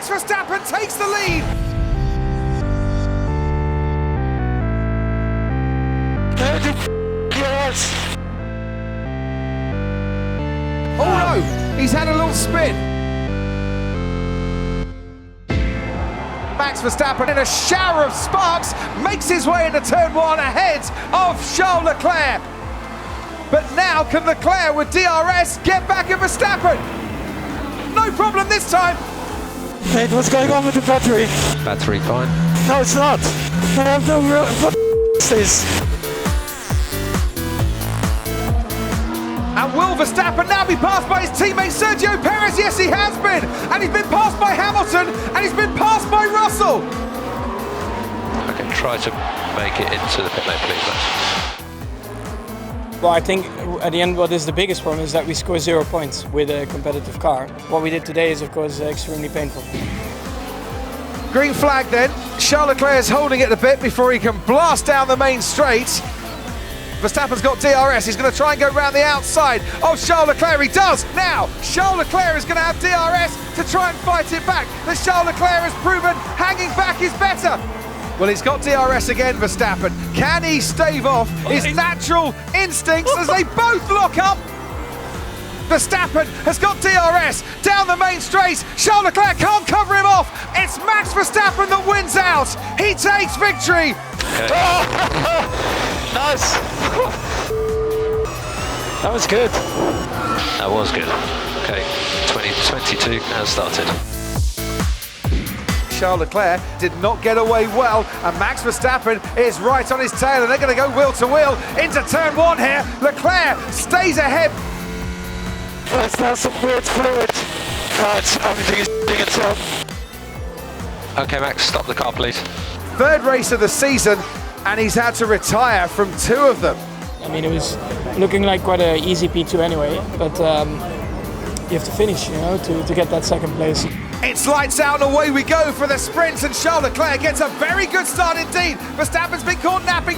Max Verstappen takes the lead. Oh no, he's had a little spin. Max Verstappen in a shower of sparks makes his way into turn one ahead of Charles Leclerc. But now can Leclerc with DRS get back at Verstappen? No problem this time. Mate, what's going on with the battery? Battery fine. No, it's not. I have no real... What is this? And will Verstappen now be passed by his teammate Sergio Perez? Yes, he has been. And he's been passed by Hamilton, and he's been passed by Russell. I can try to make it into the pit lane, please, Max. Well, I think at the end what is the biggest problem is that we score 0 points with a competitive car. What we did today is of course extremely painful. Green flag then. Charles Leclerc is holding it a bit before he can blast down the main straight. Verstappen's got DRS, he's going to try and go round the outside of Charles Leclerc, he does! Now, Charles Leclerc is going to have DRS to try and fight it back. But Charles Leclerc has proven hanging back is better. Well, he's got DRS again, Verstappen. Can he stave off his natural instincts as they both lock up? Verstappen has got DRS down the main straight. Charles Leclerc can't cover him off. It's Max Verstappen that wins out. He takes victory. Nice. That was good. That was good. Okay, 2022 has started. Charles Leclerc did not get away well, and Max Verstappen is right on his tail, and they're going to go wheel to wheel into turn one here. Leclerc stays ahead. That's now some weird fluid. Everything is itself. Okay, Max, stop the car, please. Third race of the season, and he's had to retire from 2 of them. I mean, it was looking like quite an easy P2 anyway, but you have to finish, you know, to get that second place. It's lights out and away we go for the sprint, and Charles Leclerc gets a very good start indeed. Verstappen's been caught napping.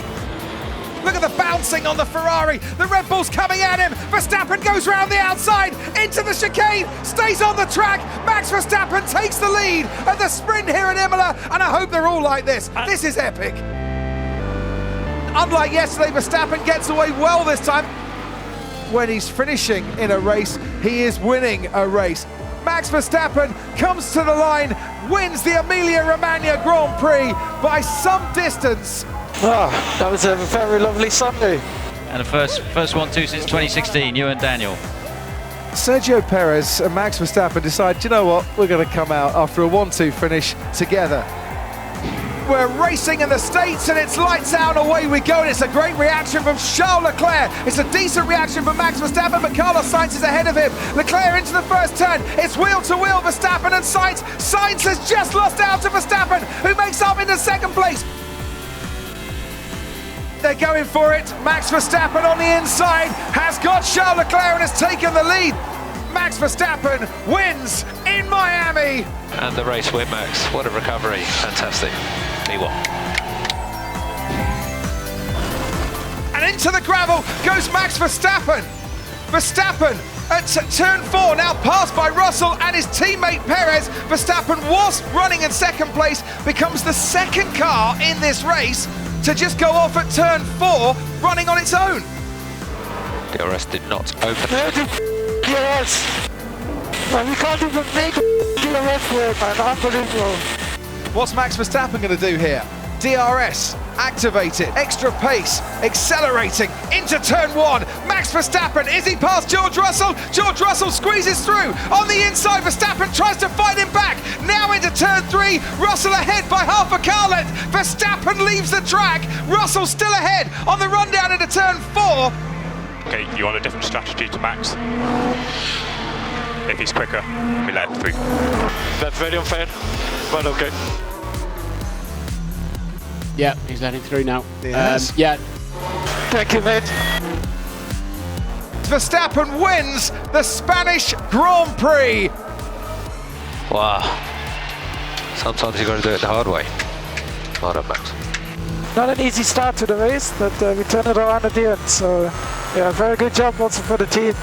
Look at the bouncing on the Ferrari. The Red Bull's coming at him. Verstappen goes round the outside into the chicane, stays on the track. Max Verstappen takes the lead at the sprint here at Imola, and I hope they're all like this. This is epic. Unlike yesterday, Verstappen gets away well this time. When he's finishing in a race, he is winning a race. Max Verstappen comes to the line, wins the Emilia-Romagna Grand Prix by some distance. Oh, that was a very lovely Sunday. And the first 1-2 since 2016, you and Daniel. Sergio Perez and Max Verstappen decide, you know what, we're going to come out after a 1-2 finish together. We're racing in the States, and it's lights out, away we go, and it's a great reaction from Charles Leclerc. It's a decent reaction from Max Verstappen, but Carlos Sainz is ahead of him. Leclerc into the first turn. It's wheel to wheel, Verstappen and Sainz. Sainz has just lost out to Verstappen, who makes up into second place. They're going for it. Max Verstappen on the inside has got Charles Leclerc and has taken the lead. Max Verstappen wins in Miami. And the race win, Max. What a recovery. Fantastic. P1. And into the gravel goes Max Verstappen. Verstappen at turn 4, now passed by Russell and his teammate Perez. Verstappen was running in second place, becomes the second car in this race to just go off at turn 4, running on its own. DRS did not open. DRS! Man, we can't even make DRS work, man. Unbelievable. What's Max Verstappen going to do here? DRS activated, extra pace, accelerating into turn 1. Max Verstappen, is he past George Russell? George Russell squeezes through on the inside. Verstappen tries to fight him back. Now into turn 3. Russell ahead by half a car length. Verstappen leaves the track. Russell still ahead on the run down into turn 4. Okay, you want a different strategy to Max? If he's quicker, we let him through. That's very unfair, but okay. Yeah, he's letting through now. Yes. Yeah. Thank you, mate. Verstappen wins the Spanish Grand Prix. Wow. Sometimes you've got to do it the hard way. Well done, Max. Not an easy start to the race, but we turned it around at the end. So, yeah, very good job also for the team.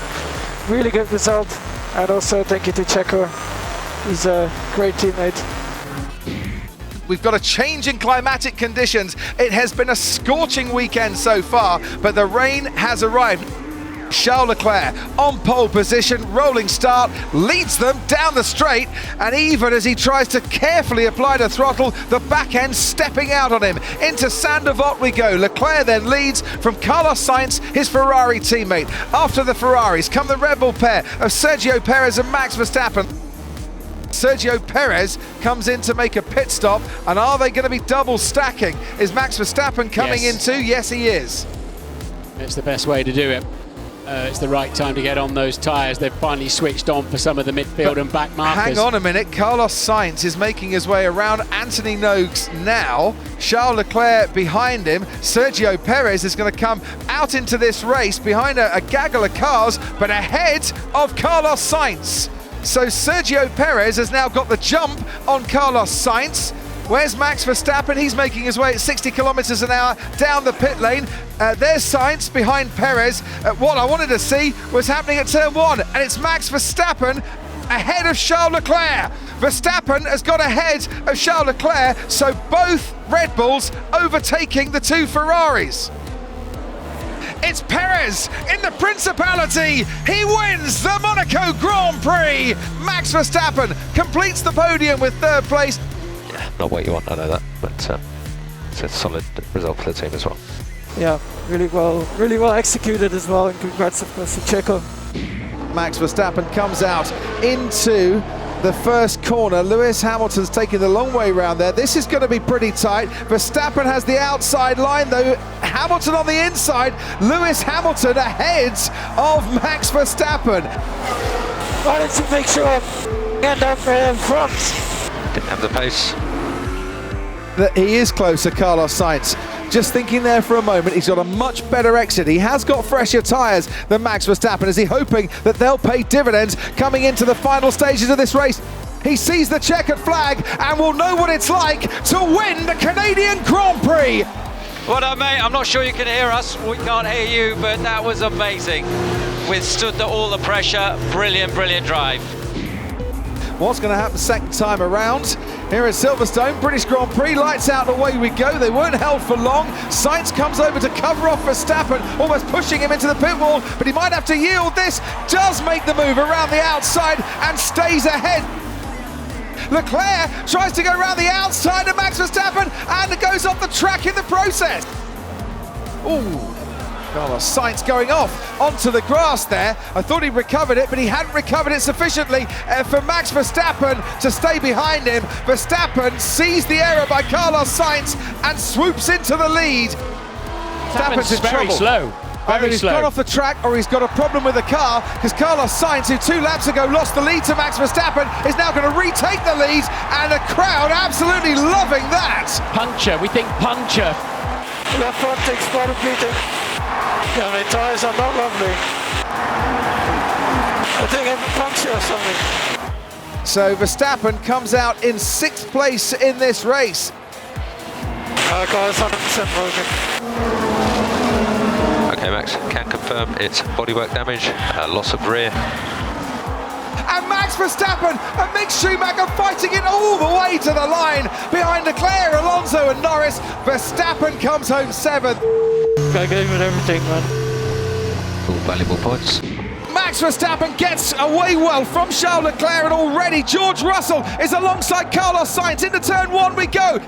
Really good result. And also thank you to Checo. He's a great teammate. We've got a change in climatic conditions. It has been a scorching weekend so far, but the rain has arrived. Charles Leclerc on pole position, rolling start, leads them down the straight, and even as he tries to carefully apply the throttle, the back end stepping out on him. Into Saint-Devote we go. Leclerc then leads from Carlos Sainz, his Ferrari teammate. After the Ferraris come the Red Bull pair of Sergio Perez and Max Verstappen. Sergio Perez comes in to make a pit stop, and are they going to be double stacking? Is Max Verstappen coming in too? Yes, he is. It's the best way to do it. It's the right time to get on those tyres. They've finally switched on for some of the midfield and back markers. Hang on a minute, Carlos Sainz is making his way around Anthony Nogues now. Charles Leclerc behind him. Sergio Perez is going to come out into this race behind a gaggle of cars, but ahead of Carlos Sainz. So Sergio Perez has now got the jump on Carlos Sainz. Where's Max Verstappen? He's making his way at 60 kilometers an hour down the pit lane. There's Sainz behind Perez. What I wanted to see was happening at turn one, and it's Max Verstappen ahead of Charles Leclerc. Verstappen has got ahead of Charles Leclerc, so both Red Bulls overtaking the two Ferraris. It's Perez in the Principality. He wins the Monaco Grand Prix. Max Verstappen completes the podium with third place. Yeah, not what you want, I know that, but it's a solid result for the team as well. Yeah, really well executed as well, and congrats of course to Checo. Max Verstappen comes out into the first corner. Lewis Hamilton's taking the long way round there. This is going to be pretty tight. Verstappen has the outside line though. Hamilton on the inside. Lewis Hamilton ahead of Max Verstappen. Why don't you make sure end up in front? Didn't have the pace. That he is closer, Carlos Sainz. Just thinking there for a moment, he's got a much better exit. He has got fresher tyres than Max Verstappen. Is he hoping that they'll pay dividends coming into the final stages of this race? He sees the checkered flag and will know what it's like to win the Canadian Grand Prix. What up, mate? I'm not sure you can hear us. We can't hear you, but that was amazing. Withstood all the pressure. Brilliant, brilliant drive. What's going to happen second time around? Here at Silverstone, British Grand Prix, lights out, away we go. They weren't held for long. Sainz comes over to cover off Verstappen, almost pushing him into the pit wall, but he might have to yield this. Does make the move around the outside and stays ahead. Leclerc tries to go around the outside of Max Verstappen and goes off the track in the process. Ooh. Carlos Sainz going off onto the grass there. I thought he recovered it, but he hadn't recovered it sufficiently for Max Verstappen to stay behind him. Verstappen sees the error by Carlos Sainz and swoops into the lead. Verstappen's in very trouble. slow. Either he's gone off the track or he's got a problem with the car, because Carlos Sainz, who 2 laps ago lost the lead to Max Verstappen, is now going to retake the lead, and the crowd absolutely loving that. Puncher, we think puncher. Left front takes quite a beating. Yeah, my tyres are not lovely. I think I have a puncture or something. So Verstappen comes out in 6th place in this race. Our car is 100% broken. Okay, Max, can confirm it's bodywork damage, loss of rear. And Max Verstappen and Mick Schumacher fighting it all the way to the line behind Leclerc, Alonso and Norris. Verstappen comes home 7th. I gave it everything, man. All valuable points. Max Verstappen gets away well from Charles Leclerc, and already George Russell is alongside Carlos Sainz. Into turn 1 we go.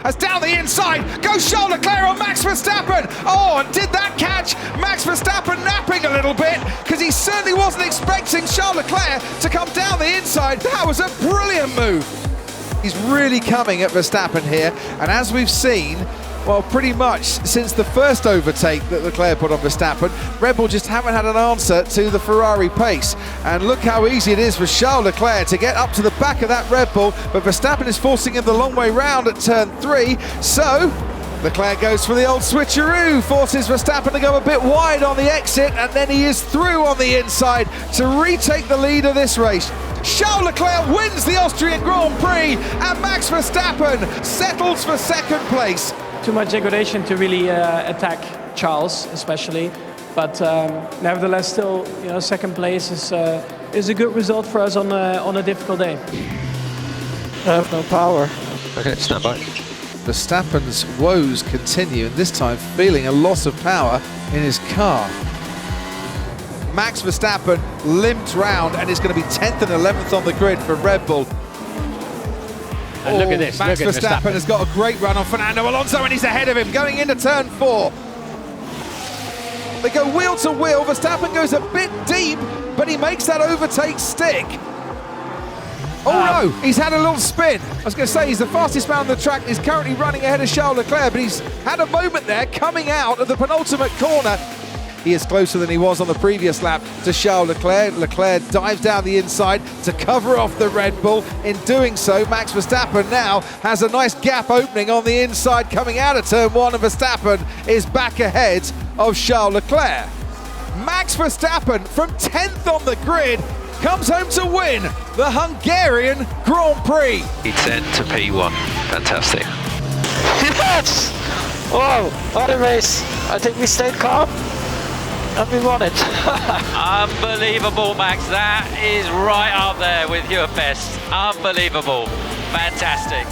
As down the inside goes Charles Leclerc on Max Verstappen. Oh, and did that catch Max Verstappen napping a little bit, because he certainly wasn't expecting Charles Leclerc to come down the inside. That was a brilliant move. He's really coming at Verstappen here, and as we've seen, well, pretty much since the first overtake that Leclerc put on Verstappen, Red Bull just haven't had an answer to the Ferrari pace. And look how easy it is for Charles Leclerc to get up to the back of that Red Bull, but Verstappen is forcing him the long way round at turn 3. So Leclerc goes for the old switcheroo, forces Verstappen to go a bit wide on the exit, and then he is through on the inside to retake the lead of this race. Charles Leclerc wins the Austrian Grand Prix, and Max Verstappen settles for 2nd place. Too much degradation to really attack Charles, especially. But nevertheless, still, 2nd place is is a good result for us on a difficult day. I have no power. Okay, stand by. Verstappen's woes continue, and this time feeling a loss of power in his car. Max Verstappen limped round and is going to be 10th and 11th on the grid for Red Bull. And look at this. Max look at Verstappen has got a great run on Fernando Alonso, and he's ahead of him going into turn 4. They go wheel to wheel. Verstappen goes a bit deep, but he makes that overtake stick. Oh no, he's had a little spin. I was going to say he's the fastest man on the track. He's currently running ahead of Charles Leclerc, but he's had a moment there coming out of the penultimate corner. He is closer than he was on the previous lap to Charles Leclerc. Leclerc dives down the inside to cover off the Red Bull. In doing so, Max Verstappen now has a nice gap opening on the inside coming out of turn 1, and Verstappen is back ahead of Charles Leclerc. Max Verstappen from 10th on the grid comes home to win the Hungarian Grand Prix. P10 to P1. Fantastic. Yes! Wow, what a race. I think we stayed calm and we won it. Unbelievable, Max. That is right up there with your best. Unbelievable. Fantastic.